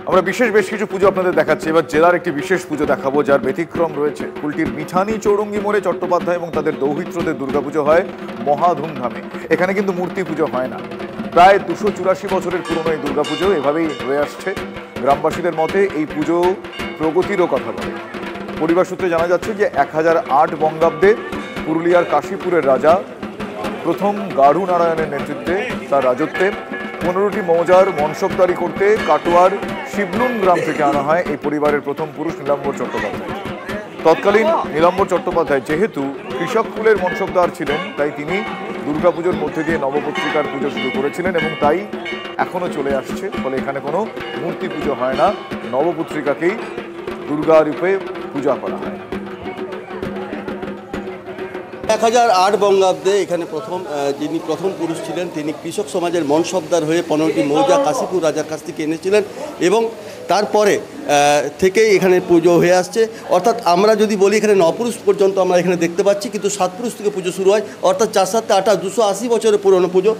আমরা বেশ কিছু পুজো আপনাদের দেখাচ্ছি। এবার জেলার একটি বিশেষ পুজো দেখাবো যার ব্যতিক্রম রয়েছে। কুলটির মিঠানি চৌরঙ্গি মোড়ে চট্টোপাধ্যায় এবং তাদের দৌহিত্রদের দুর্গাপুজো হয় মহা ধুমধামে। এখানে কিন্তু মূর্তি পুজো হয় না। প্রায় 284 বছরের পুরনো এই দুর্গাপুজো এভাবেই হয়ে আসছে। গ্রামবাসীদের মতে এই পুজো প্রগতিরও কথা বলে। পরিবার সূত্রে জানা যাচ্ছে যে 1008 বঙ্গাব্দে পুরুলিয়ার কাশীপুরের রাজা প্রথম গাড়ু নারায়ণের নেতৃত্বে তার রাজত্বে 15টি মৌজার মনসবদারি করতে কাটোয়ার শিবলুন গ্রাম থেকে আনা হয় এই পরিবারের প্রথম পুরুষ নীলাম্বর চট্টোপাধ্যায়। তৎকালীন নীলাম্বর চট্টোপাধ্যায় যেহেতু কৃষক কুলের মনসবদার ছিলেন, তাই তিনি দুর্গাপুজোর মধ্যে দিয়ে নবপত্রিকার পুজো শুরু করেছিলেন এবং তাই এখনো চলে আসছে। ফলে এখানে কোনো মূর্তি পুজো হয় না, নবপত্রিকাকেই দুর্গা রূপে পূজা করা হয়। 1008 বঙ্গাব্দে এখানে যিনি প্রথম পুরুষ ছিলেন তিনি কৃষক সমাজের মনসবদার হয়ে 15টি মৌজা কাশীপুর রাজার কাছ থেকে এনেছিলেন এবং তারপরে থেকেই এখানে পুজো হয়ে আসছে। অর্থাৎ আমরা যদি বলি এখানে 9 পুরুষ পর্যন্ত আমরা এখানে দেখতে পাচ্ছি, কিন্তু 7 পুরুষ থেকে পুজো শুরু হয়। অর্থাৎ 4 7 8 280 বছরের পুরনো পুজো।